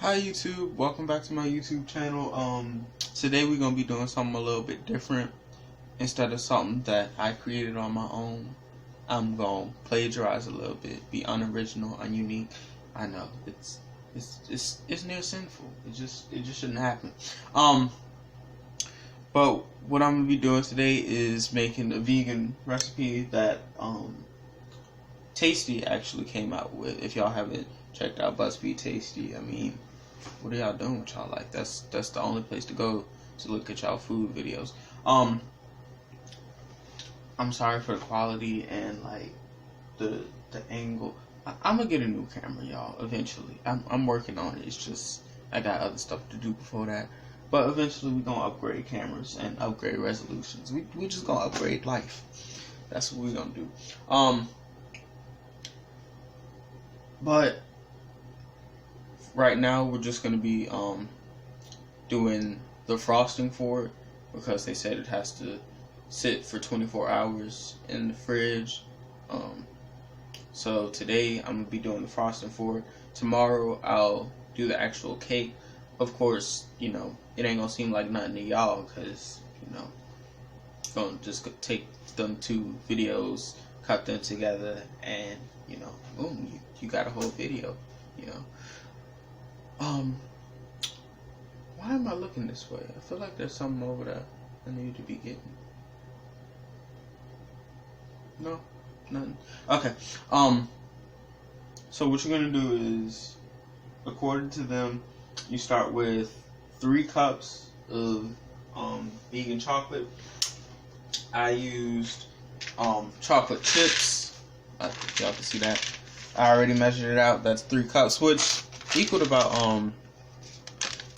Hi YouTube, welcome back to my YouTube channel. Today we're gonna be doing something a little bit different. Instead of something that I created on my own, I'm gonna plagiarize a little bit, be unoriginal, ununique. I know it's near sinful. It just shouldn't happen. But what I'm gonna be doing today is making a vegan recipe that Tasty actually came out with. If y'all haven't checked out Buzzfeed Tasty, I mean, what are y'all doing with y'all life? That's the only place to go to look at y'all food videos. I'm sorry for the quality and like the angle. I'm gonna get a new camera, y'all, eventually. I'm working on it. It's just I got other stuff to do before that. But eventually we're gonna upgrade cameras and upgrade resolutions. We just gonna upgrade life. That's what we're gonna do. But right now we're just gonna be doing the frosting for it because they said it has to sit for 24 hours in the fridge. So today I'm gonna be doing the frosting for it. Tomorrow I'll do the actual cake. Of course, you know, it ain't gonna seem like nothing to y'all because, you know, gonna just take them two videos, cut them together, and, you know, boom, you got a whole video, you know. Why am I looking this way? I feel like there's something over there I need to be getting. No, nothing. Okay. So what you're gonna do is, according to them, you start with 3 cups of vegan chocolate. I used chocolate chips. Y'all can see that. I already measured it out. That's 3 cups, which equaled about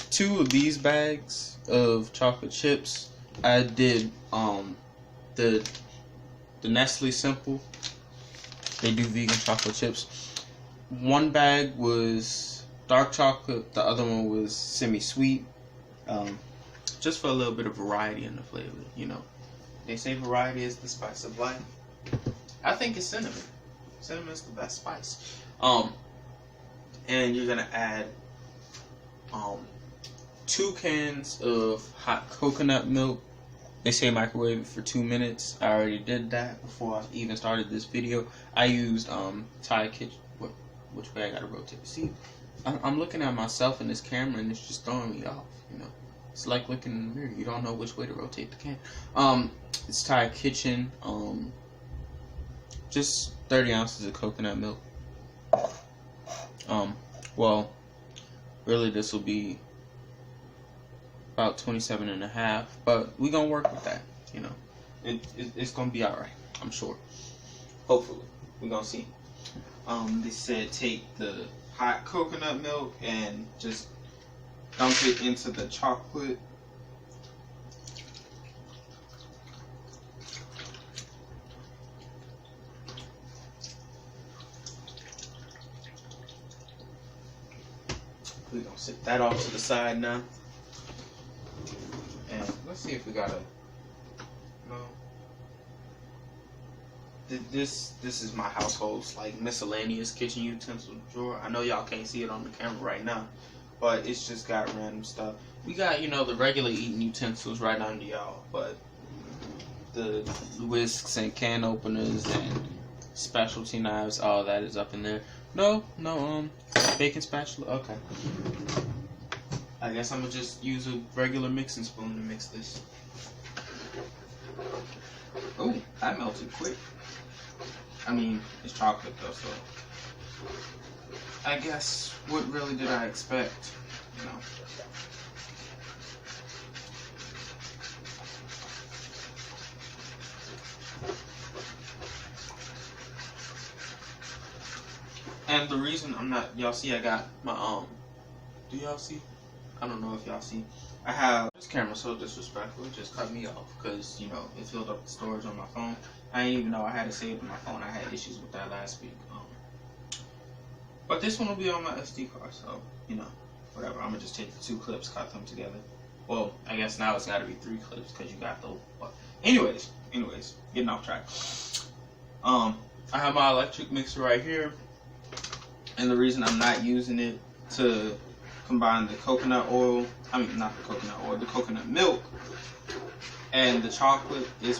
2 of these bags of chocolate chips. I did the Nestle Simple. They do vegan chocolate chips. 1 bag was dark chocolate. The other one was semi-sweet. Just for a little bit of variety in the flavor, you know. They say variety is the spice of life. I think it's cinnamon. Cinnamon's the best spice. And you're gonna add 2 cans of hot coconut milk. They say microwave it for 2 minutes. I already did that before I even started this video. I used Thai kitchen. Which way I gotta rotate? See, I'm looking at myself in this camera and it's just throwing me off. You know, it's like looking in the mirror. You don't know which way to rotate the camera. It's Thai kitchen. Just 30 ounces of coconut milk. Well, really this will be about 27 and a half, but we're gonna work with that, you know. It's gonna be alright, I'm sure. Hopefully. We're gonna see. They said take the hot coconut milk and just dump it into the chocolate. We're gonna set that off to the side now. And let's see if we got a no. This is my household's like miscellaneous kitchen utensil drawer. I know y'all can't see it on the camera right now, but it's just got random stuff. We got, you know, the regular eating utensils right under y'all, but the whisks and can openers and specialty knives, all that is up in there. No, baking spatula. Okay. I guess I'm gonna just use a regular mixing spoon to mix this. Oh, that melted quick. I mean, it's chocolate though, so I guess what really did I expect, you know? And the reason I'm not, y'all see I got my, do y'all see? I don't know if y'all see. I have this camera so disrespectful, it just cut me off because, you know, it filled up the storage on my phone. I didn't even know I had it saved on my phone. I had issues with that last week. But this one will be on my SD card, so, you know, whatever. I'm going to just take the 2 clips, cut them together. Well, I guess now it's got to be 3 clips because you got those. But anyways, getting off track. I have my electric mixer right here. And the reason I'm not using it to combine the coconut oil, not the coconut oil, the coconut milk and the chocolate is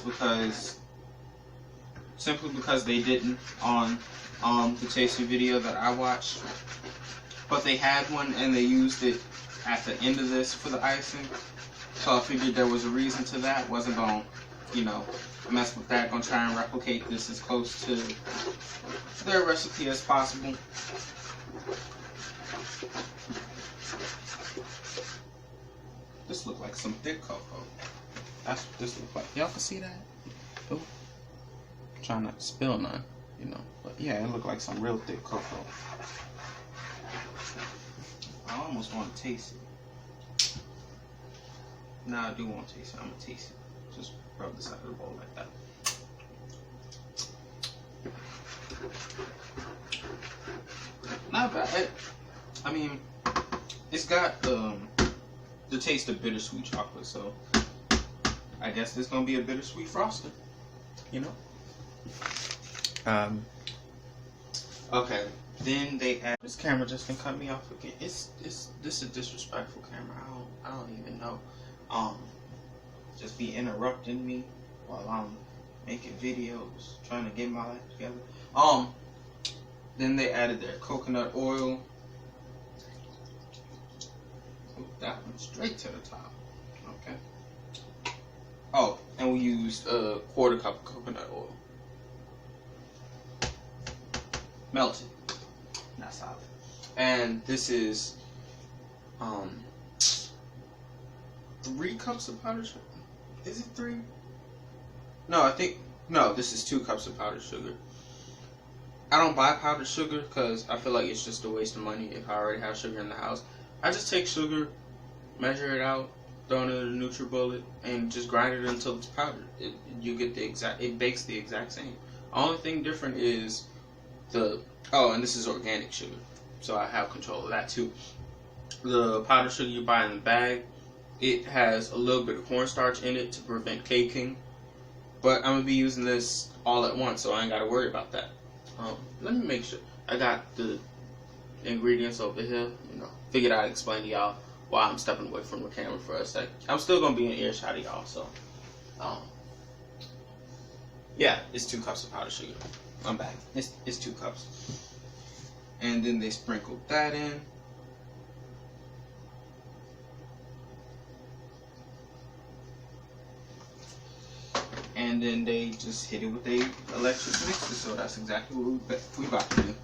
simply because they didn't on the tasting video that I watched. But they had one and they used it at the end of this for the icing. So I figured there was a reason to that. Wasn't going to, mess with that. Gonna try and replicate this as close to their recipe as possible. This looked like some thick cocoa. That's what this looked like. Y'all can see that? Oh, trying not to spill none, But yeah, it looked like some real thick cocoa. I almost want to taste it. Nah, I do want to taste it. I'm going to taste it. Just rub the side of the bowl like that. Not bad. It's got the taste of bittersweet chocolate, so I guess there's going to be a bittersweet frosting, Okay, then they add, this camera just can cut me off again. This is a disrespectful camera. I don't even know. Just be interrupting me while I'm making videos, trying to get my life together. Then they added their coconut oil. Ooh, that went straight to the top. Okay. Oh, and we used a 1/4 cup of coconut oil. Melted, not solid. And this is 3 cups of powdered sugar. Is it 3? No, this is 2 cups of powdered sugar. I don't buy powdered sugar because I feel like it's just a waste of money if I already have sugar in the house. I just take sugar, measure it out, throw it in a NutriBullet, and just grind it until it's powdered. It bakes the exact same. Only thing different is and this is organic sugar, so I have control of that too. The powdered sugar you buy in the bag, it has a little bit of cornstarch in it to prevent caking, but I'm gonna be using this all at once, so I ain't gotta worry about that. Let me make sure I got the ingredients over here. Figured I'd explain to y'all why I'm stepping away from the camera for a sec. I'm still gonna be in earshot of y'all, so yeah, it's 2 cups of powdered sugar. I'm back. It's 2 cups. And then they sprinkled that in. And then they just hit it with a electric mixer. So that's exactly what we about to do.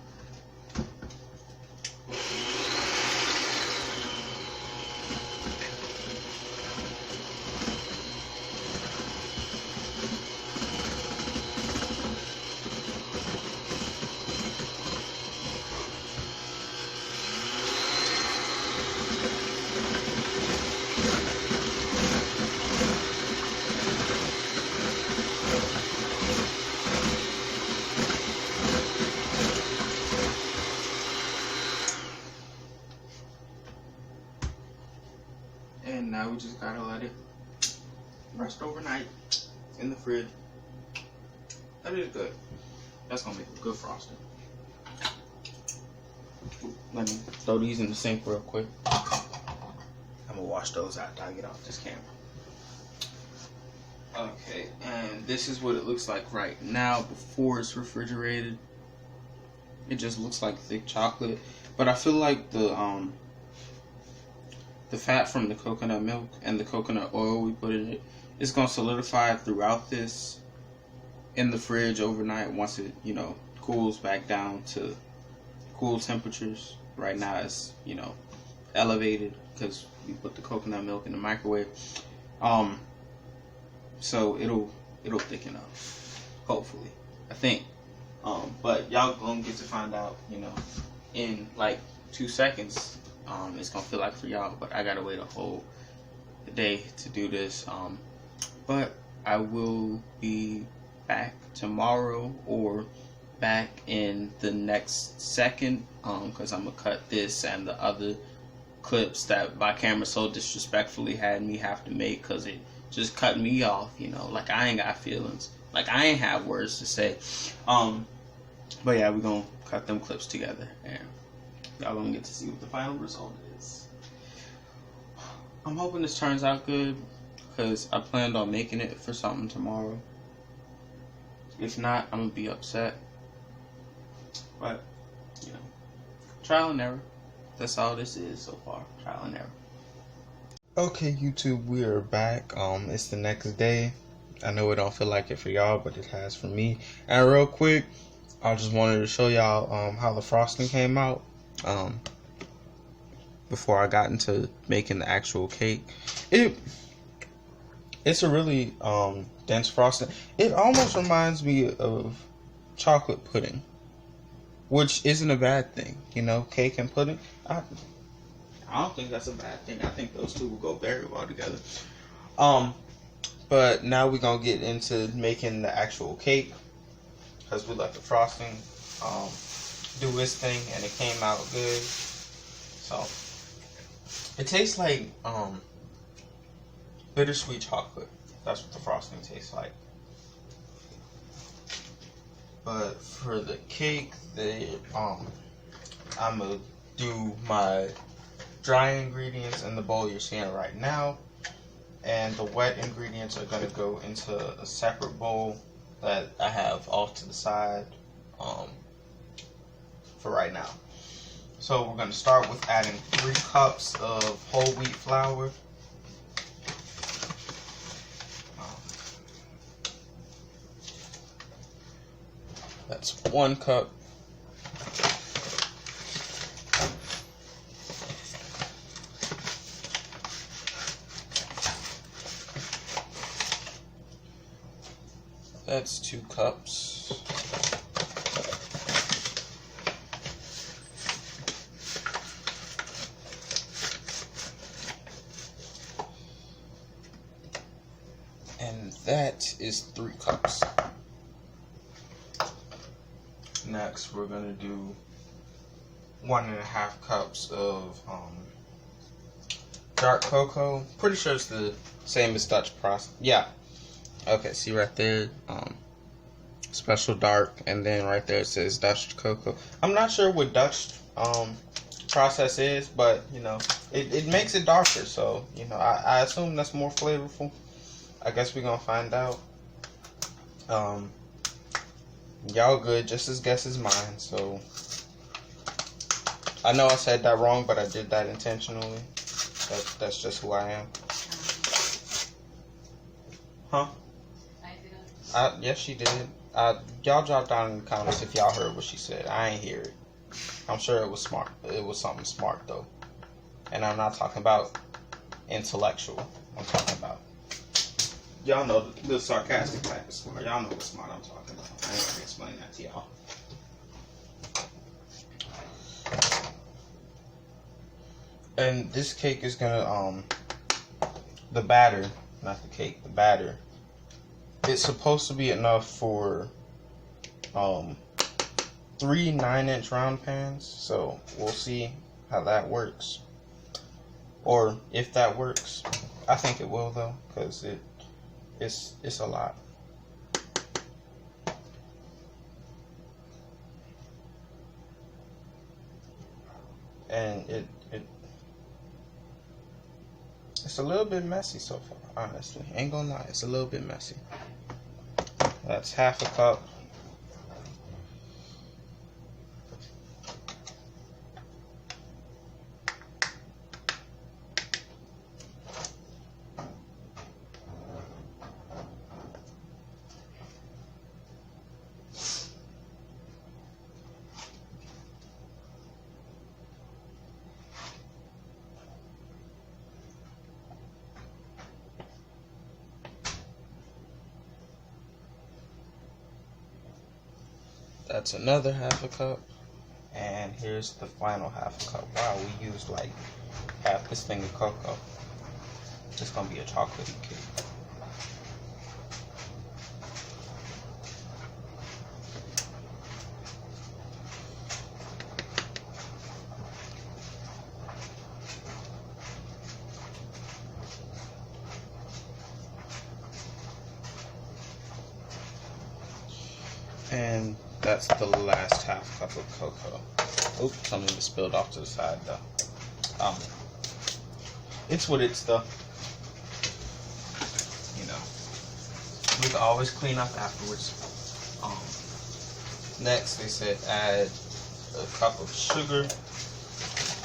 And now we just gotta let it rest overnight in the fridge. That is good. That's gonna make a good frosting. Let me throw these in the sink real quick. I'm gonna wash those after I get off this camera. Okay, and this is what it looks like right now before it's refrigerated. It just looks like thick chocolate, but I feel like the fat from the coconut milk and the coconut oil we put in it is going to solidify throughout this in the fridge overnight once it, cools back down to cool temperatures. Right now it's, elevated because we put the coconut milk in the microwave. So it'll thicken up, hopefully, I think. But y'all gonna get to find out, in like 2 seconds. It's gonna feel like for y'all, but I gotta wait a whole day to do this. But I will be back tomorrow or back in the next second, because I'm gonna cut this and the other clips that my camera so disrespectfully had me have to make, because it just cut me off, like I ain't got feelings, like I ain't have words to say. But yeah, we're gonna cut them clips together and y'all gonna get to see what the final result is. I'm hoping this turns out good, because I planned on making it for something tomorrow. If not, I'm gonna be upset. But, you know, trial and error. That's all this is so far. Trial and error. Okay, YouTube, we are back. It's the next day. I know it don't feel like it for y'all, but it has for me. And real quick, I just wanted to show y'all how the frosting came out. Before I got into making the actual cake. It's a really dense frosting. It almost reminds me of chocolate pudding, which isn't a bad thing, you know. Cake and pudding, I don't think that's a bad thing. I think those two will go very well together. But now we're gonna get into making the actual cake, because we let the frosting do its thing, and it came out good. So it tastes like bittersweet chocolate. That's what the frosting tastes like. But for the cake, I'm gonna do my dry ingredients in the bowl you're seeing right now, and the wet ingredients are gonna go into a separate bowl that I have off to the side for right now. So we're gonna start with adding 3 cups of whole wheat flour. That's 1 cup. That's 2 cups. And that is 3 cups. Next, we're gonna do 1.5 cups of dark cocoa. Pretty sure it's the same as Dutch process. Yeah. Okay. See right there, special dark, and then right there it says Dutch cocoa. I'm not sure what Dutch process is, but you know, it makes it darker. So you know, I assume that's more flavorful. I guess we're gonna find out. Y'all good, just as guess as mine. So I know I said that wrong, but I did that intentionally. That's just who I am. Huh? I did. Yes, she did. Y'all drop down in the comments if y'all heard what she said. I ain't hear it. I'm sure it was smart. It was something smart though. And I'm not talking about intellectual. I'm talking about, y'all know the sarcastic type of smart. Y'all know what smart I'm talking about. I ain't gonna explain that to y'all. And this cake is gonna the batter, not the cake, the batter. It's supposed to be enough for 3 9-inch round pans. So we'll see how that works, or if that works. I think it will though, because it's a lot. And it's a little bit messy so far, honestly. Ain't gonna lie, it's a little bit messy. That's 1/2 cup. That's another 1/2 cup. And here's the final 1/2 cup. Wow, we used like half this thing of cocoa. It's gonna be a chocolatey cake. And that's the last 1/2 cup of cocoa. Oops, something just spilled off to the side though. it's what it's though. You know, we can always clean up afterwards. Next, they said add a cup of sugar.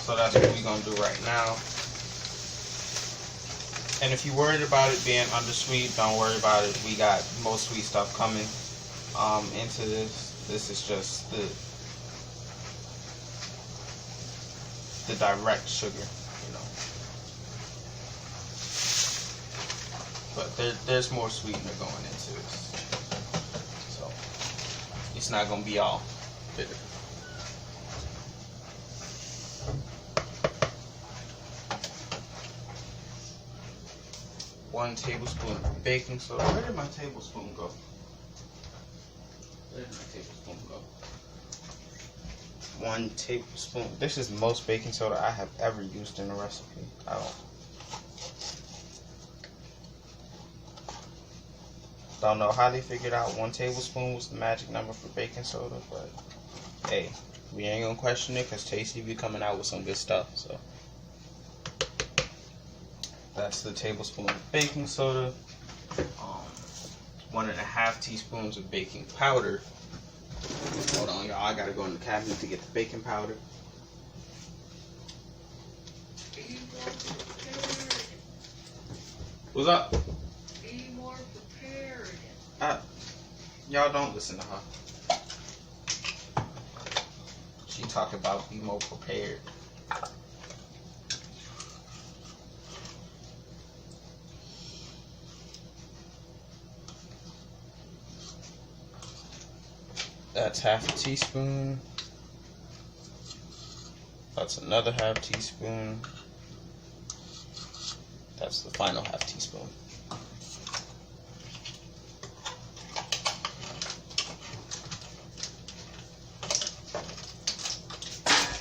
So that's what we're gonna do right now. And if you're worried about it being undersweet, don't worry about it. We got more sweet stuff coming into this. This is just the direct sugar, you know. But there's more sweetener going into this, so it's not gonna be all bitter. 1 tablespoon of baking soda. Where did my tablespoon go? Where did my tablespoon go? 1 tablespoon. This is the most baking soda I have ever used in a recipe. I don't know how they figured out 1 tablespoon was the magic number for baking soda, but hey, we ain't gonna question it because Tasty be coming out with some good stuff. So that's the tablespoon of baking soda. 1.5 teaspoons of baking powder. Hold on, y'all. I gotta go in the cabinet to get the baking powder. Be more prepared. What's up? Be more prepared. Y'all don't listen to her. She talk about be more prepared. That's 1/2 teaspoon. That's another 1/2 teaspoon. That's the final 1/2 teaspoon.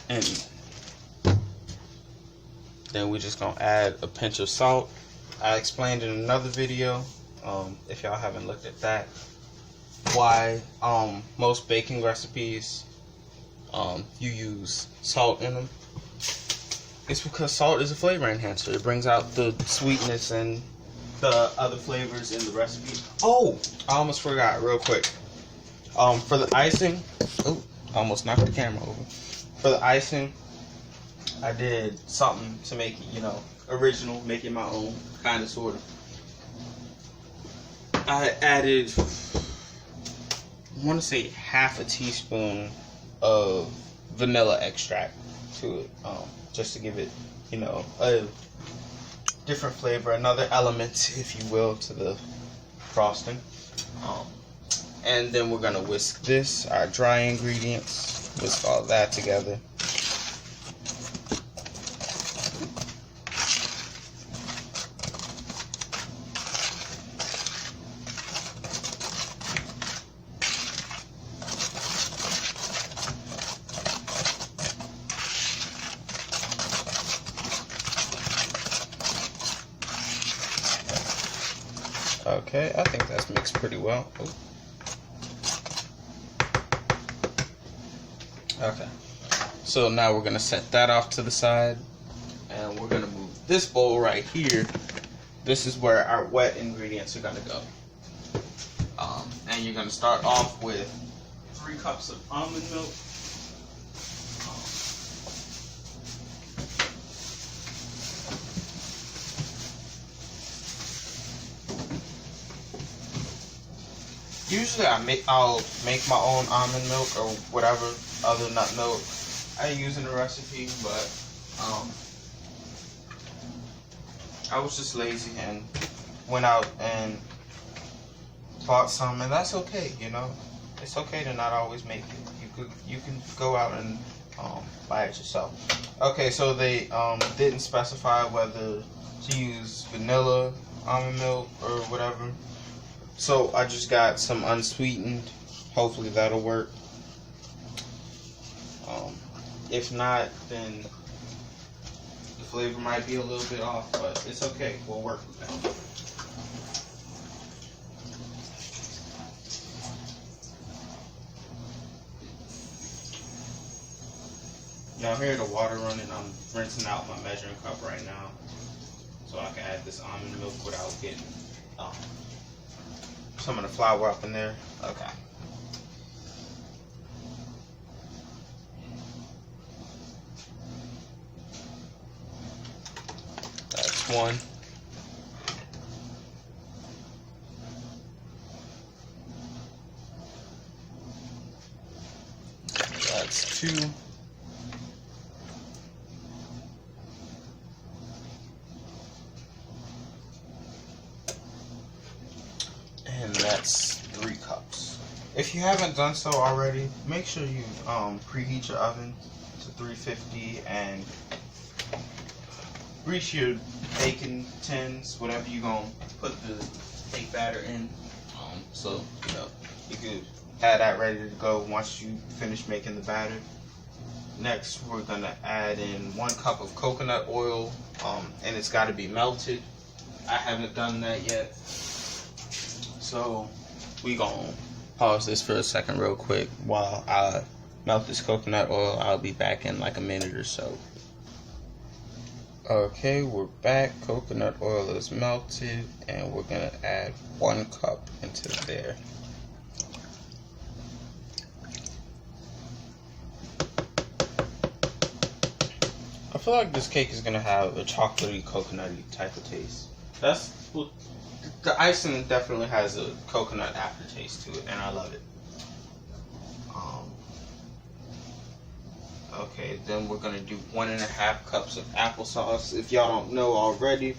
And then we're just gonna add a pinch of salt. I explained in another video, if y'all haven't looked at that, why most baking recipes you use salt in them. It's because salt is a flavor enhancer. It brings out the sweetness and the other flavors in the recipe. Oh, I almost forgot real quick. For the icing, oh, I almost knocked the camera over. For the icing, I did something to make it, you know, original, make it my own, kind of, sort of. I added, I want to say 1/2 teaspoon of vanilla extract to it, just to give it, you know, a different flavor, another element, if you will, to the frosting. And then we're gonna whisk this, our dry ingredients, whisk all that together. Okay, I think that's mixed pretty well. Ooh. Okay, so now we're gonna set that off to the side, and we're gonna move this bowl right here. This is where our wet ingredients are gonna go. And you're gonna start off with 3 cups of almond milk. Usually I'll make my own almond milk or whatever other nut milk I use in the recipe, but I was just lazy and went out and bought some, and that's okay, you know. It's okay to not always make it. You can go out and buy it yourself. Okay, so they didn't specify whether to use vanilla almond milk or whatever. So I just got some unsweetened. Hopefully that'll work. If not, then the flavor might be a little bit off, but it's okay. We'll work with that. Y'all hear the water running? I'm rinsing out my measuring cup right now. so I can add this almond milk without getting some of the flour up in there. Okay. That's one. That's two. And that's 3 cups. If you haven't done so already, make sure you preheat your oven to 350 and grease your baking tins, whatever you're gonna put the cake batter in. So you know you could have that ready to go once you finish making the batter. Next, we're gonna add in 1 cup of coconut oil, and it's got to be melted. I haven't done that yet. So we gonna pause this for a second real quick while I melt this coconut oil. I'll be back in like a minute or so. Okay, we're back. Coconut oil is melted and we're gonna add 1 cup into there. I feel like this cake is gonna have a chocolatey, coconutty type of taste. That's what the icing definitely has a coconut aftertaste to it, and I love it. Okay, then we're gonna do 1.5 cups of applesauce. If y'all don't know already,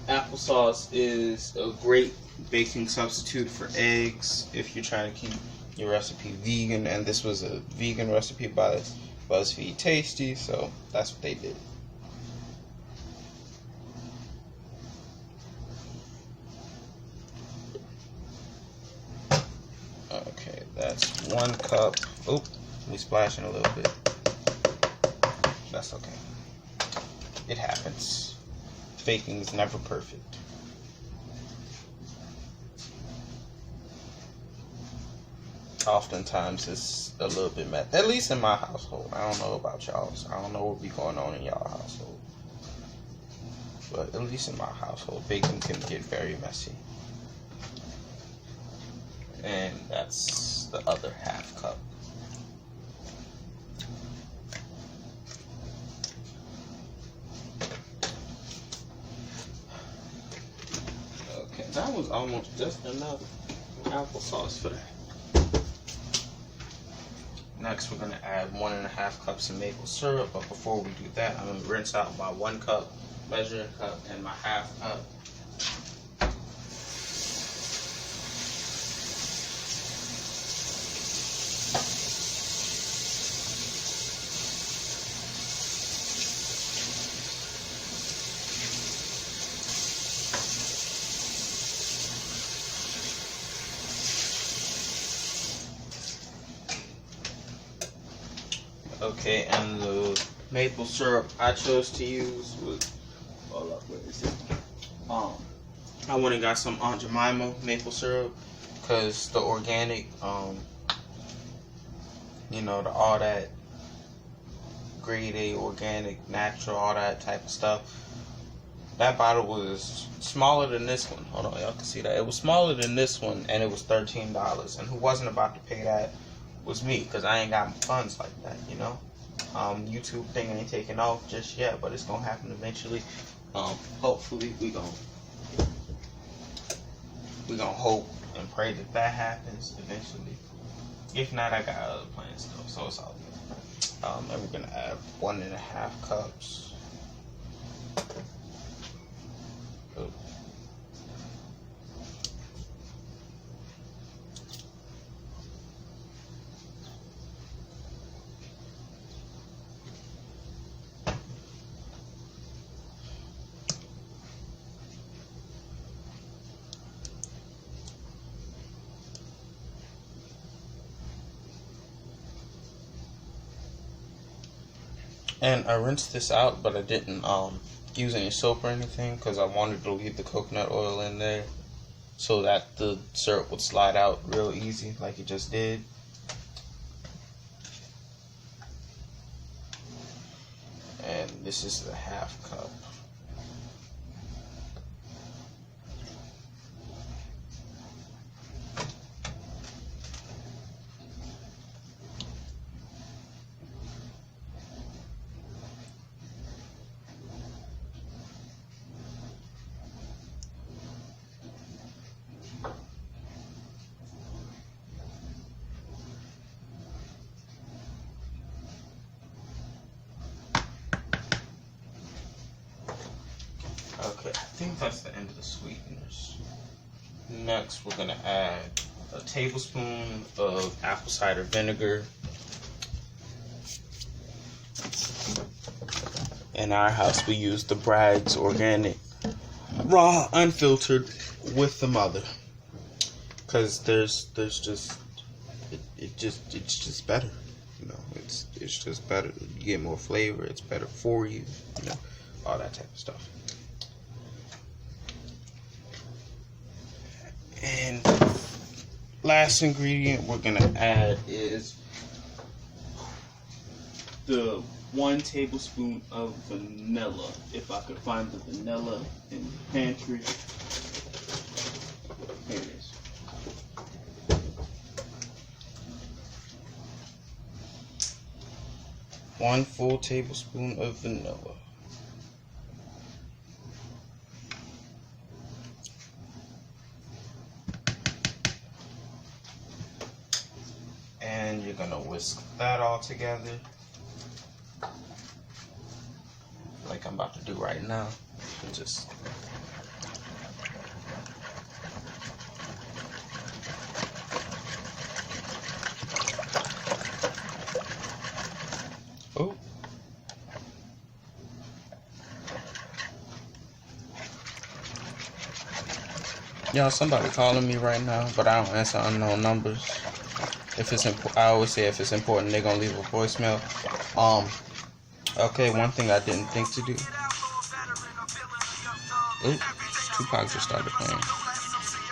applesauce is a great baking substitute for eggs if you're trying to keep your recipe vegan, and this was a vegan recipe by Buzzfeed Tasty, so that's what they did. Okay, that's 1 cup. Oop, we splashing a little bit. That's okay. It happens. Baking is never perfect. Oftentimes it's a little bit messy. At least in my household. I don't know about y'all's. I don't know what be going on in y'all household. But at least in my household, baking can get very messy. And that's the other 1/2 cup. Okay, that was almost just enough applesauce for that. Next, we're gonna add 1.5 cups of maple syrup, but before we do that, I'm gonna rinse out my 1 cup measuring cup and my 1/2 cup. Okay, and the maple syrup I chose to use was, hold up, where is it? I went and got some Aunt Jemima maple syrup, because the organic, you know, all that grade A organic, natural, all that type of stuff. That bottle was smaller than this one. Hold on, y'all can see that. It was smaller than this one, and it was $13. And who wasn't about to pay that was me, because I ain't got funds like that, you know. YouTube thing ain't taking off just yet, but it's gonna happen eventually. Hopefully we gonna hope and pray that happens eventually. If not, I got other plans though, so it's all good. And we're gonna add 1.5 cups. Oh. And I rinsed this out, but I didn't use any soap or anything because I wanted to leave the coconut oil in there so that the syrup would slide out real easy like it just did. And this is the 1/2 cup. Okay, I think that's the end of the sweeteners. Next, we're gonna add a tablespoon of apple cider vinegar. In our house, we use the Bragg's organic, raw, unfiltered, with the mother, because there's just it's just better. You know, it's just better. You get more flavor. It's better for you. You know, all that type of stuff. And last ingredient we're gonna add is the 1 tablespoon of vanilla. If I could find the vanilla in the pantry. Here it is. One full tablespoon of vanilla. And you're gonna whisk that all together, like I'm about to do right now. Just oh. Y'all, somebody calling me right now, but I don't answer unknown numbers. If it's I always say if it's important, they're gonna leave a voicemail. Okay, one thing I didn't think to do. Oop, Tupac just started playing.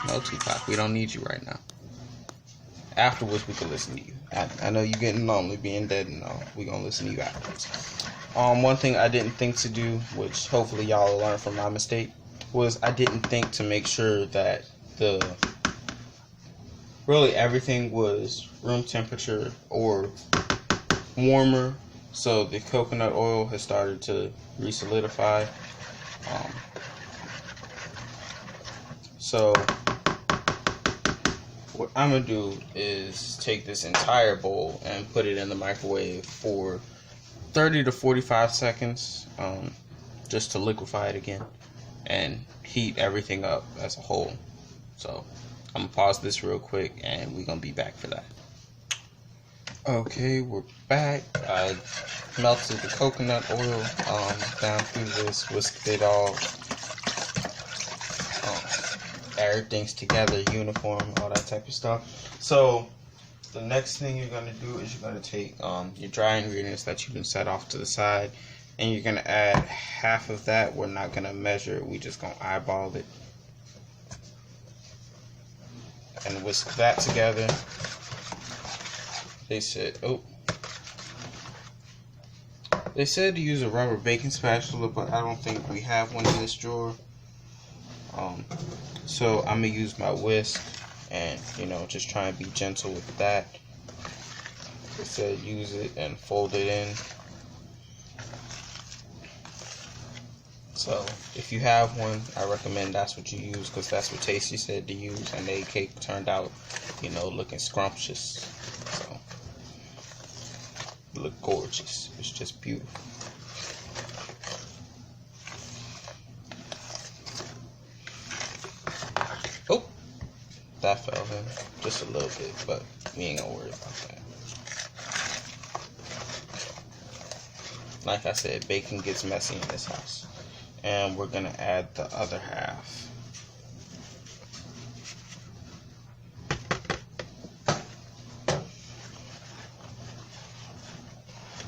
No, Tupac, we don't need you right now. Afterwards, we can listen to you. I know you're getting lonely being dead and all. We're gonna listen to you afterwards. One thing I didn't think to do, which hopefully y'all will learn from my mistake, was I didn't think to make sure that really everything was room temperature or warmer. So the coconut oil has started to re-solidify. So what I'm gonna do is take this entire bowl and put it in the microwave for 30 to 45 seconds, just to liquefy it again and heat everything up as a whole. So I'm gonna pause this real quick and we're gonna be back for that. Okay, we're back. I melted the coconut oil down through this, whisked it all. Everything's together, uniform, all that type of stuff. So the next thing you're gonna do is you're gonna take your dry ingredients that you can set off to the side, and you're gonna add half of that. We're not gonna measure it, we just gonna eyeball it and whisk that together. They said to use a rubber baking spatula, but I don't think we have one in this drawer. So I'm gonna use my whisk and, you know, just try and be gentle with that. It said use it and fold it in. So if you have one, I recommend that's what you use, because that's what Tasty said to use, and the cake turned out, you know, looking scrumptious. So it looked gorgeous. It's just beautiful. Oh, that fell in just a little bit, but we ain't gonna worry about that. Like I said, baking gets messy in this house. And we're gonna add the other half.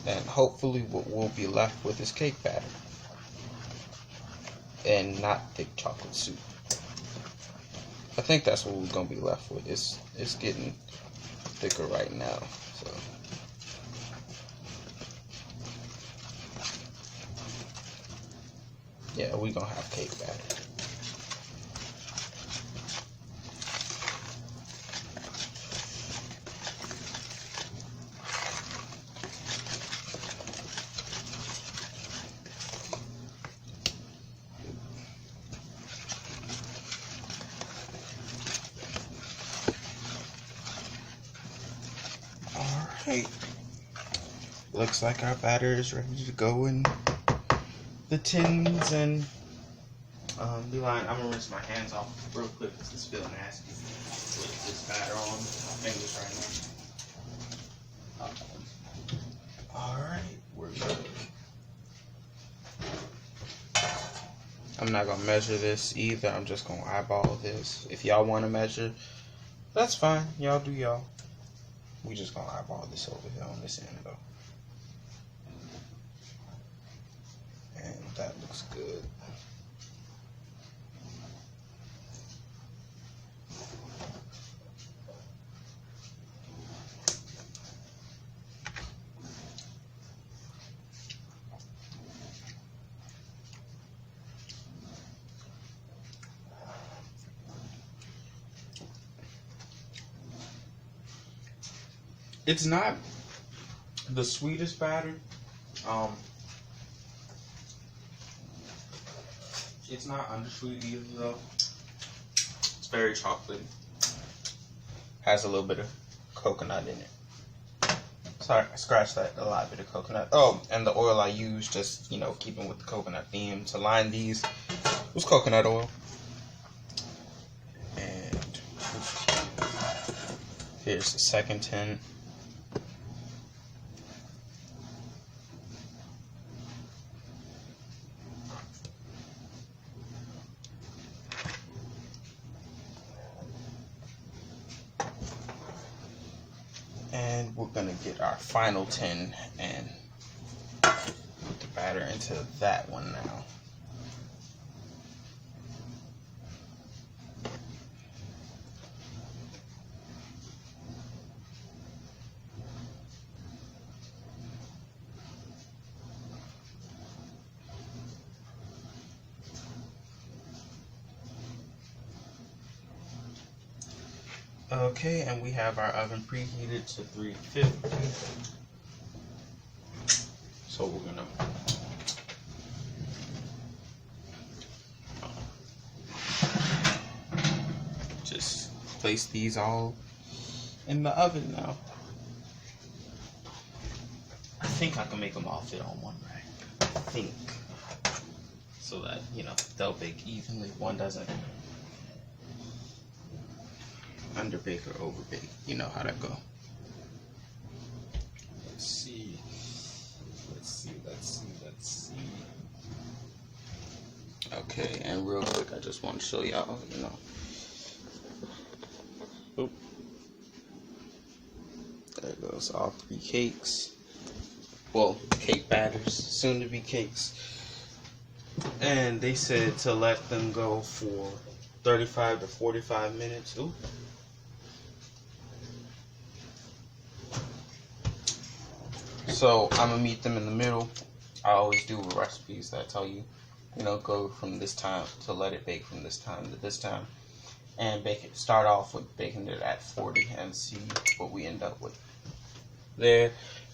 And hopefully what we'll be left with is cake batter and not thick chocolate soup. I think that's what we're gonna be left with. It's getting thicker right now, so. Yeah, we're gonna have cake batter. Alright. Looks like our batter is ready to go in the tins and Beeline, I'm gonna rinse my hands off real quick because this feels nasty with this batter on my fingers right now. Alright, we're good. I'm not gonna measure this either. I'm just gonna eyeball this. If y'all want to measure, that's fine. Y'all do y'all. We just gonna eyeball this over here on this end though. And that looks good. It's not the sweetest batter. It's not undersweet either though. It's very chocolatey. Has a little bit of coconut in it. Sorry, I scratched that. A lot bit of coconut. Oh, and the oil I used, just keeping with the coconut theme to line these, was coconut oil. And here's the second tin. And we're gonna get our final tin and put the batter into that one now. Okay, and we have our oven preheated to 350. So we're gonna just place these all in the oven now. I think I can make them all fit on one rack. I think. So that, they'll bake evenly. One doesn't underbake or overbake. You know how that go. Let's see. Okay, and real quick, I just want to show y'all, Oop. There goes all 3 cakes. Well, cake batters, soon to be cakes. And they said to let them go for 35 to 45 minutes. Ooh. So I'm gonna meet them in the middle. I always do with recipes that tell you, go from this time to let it bake from this time to this time, and bake it. Start off with baking it at 40 and see what we end up with there.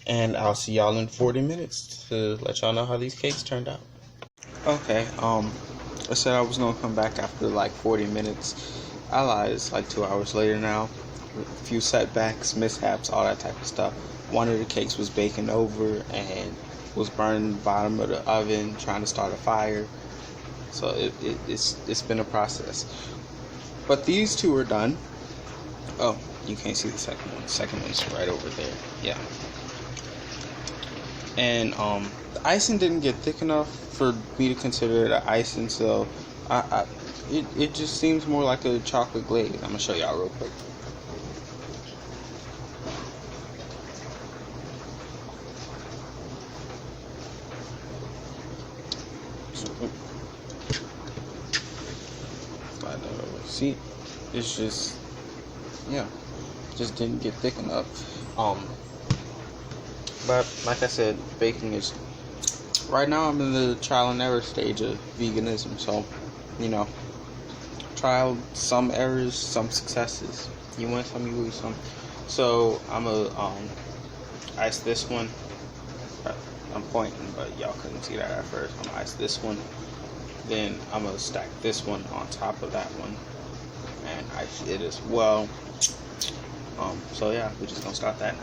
And I'll see y'all in 40 minutes to let y'all know how these cakes turned out. Okay, I said I was gonna come back after like 40 minutes. I lied. It's like 2 hours later now. A few setbacks, mishaps, all that type of stuff. One of the cakes was baking over and was burning the bottom of the oven, trying to start a fire. So it's been a process. But these 2 are done. Oh, you can't see the second one. The second one's right over there. Yeah. And the icing didn't get thick enough for me to consider it an icing, so it just seems more like a chocolate glaze. I'm gonna show y'all real quick. Slide that over. See, it's just, yeah, just didn't get thick enough. But like I said, baking is, right now I'm in the trial and error stage of veganism, so trial, some errors, some successes. You win some, you lose some. So I'm gonna ice this one. I'm pointing, but y'all couldn't see that at first. I'm gonna ice this one, then I'm gonna stack this one on top of that one and ice it as well. So yeah, we're just gonna start that now.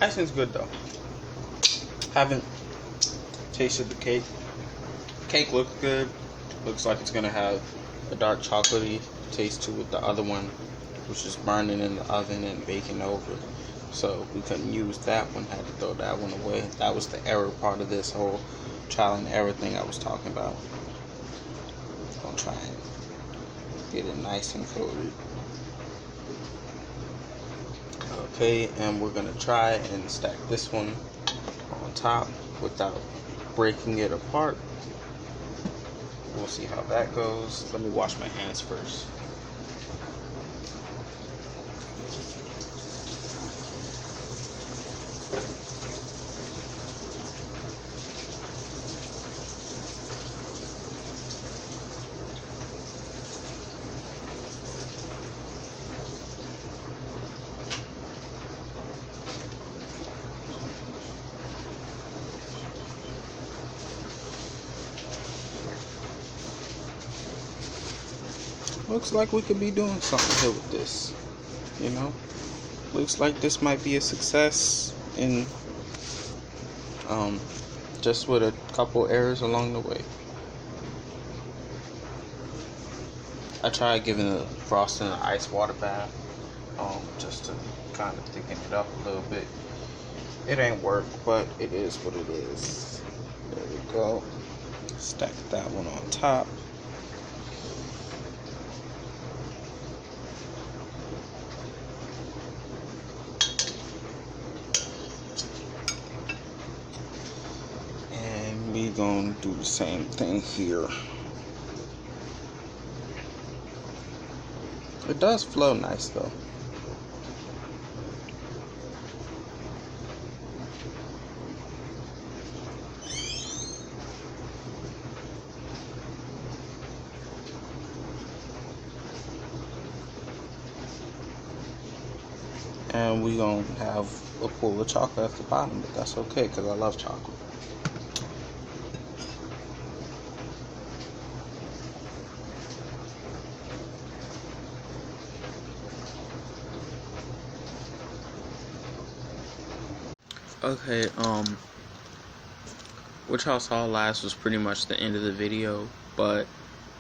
Icing's good though. Haven't tasted the cake. Cake looks good. Looks like it's gonna have a dark chocolatey taste to it. The other one, which is burning in the oven and baking over, so we couldn't use that one. Had to throw that one away. That was the error part of this whole trial and error thing I was talking about. Gonna try and get it nice and coated. Okay, and we're gonna try and stack this one on top without breaking it apart. We'll see how that goes. Let me wash my hands first. Looks like we could be doing something here with this, you know. Looks like this might be a success, in just with a couple errors along the way. I tried giving the frosting an ice water bath, just to kind of thicken it up a little bit. It ain't work, but it is what it is. There we go. Stack that one on top. We gonna do the same thing here. It does flow nice though. And we gonna have a pool of chocolate at the bottom, but that's okay because I love chocolate. Okay, what y'all saw last was pretty much the end of the video, but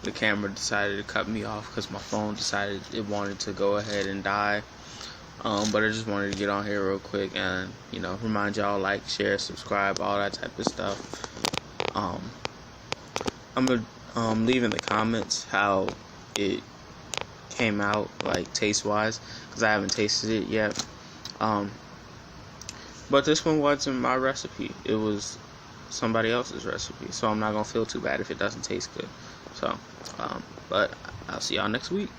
the camera decided to cut me off because my phone decided it wanted to go ahead and die. But I just wanted to get on here real quick and, you know, remind y'all, like, share, subscribe, all that type of stuff. I'm gonna leave in the comments how it came out, like, taste-wise, because I haven't tasted it yet. But this one wasn't my recipe. It was somebody else's recipe. So I'm not going to feel too bad if it doesn't taste good. So, but I'll see y'all next week.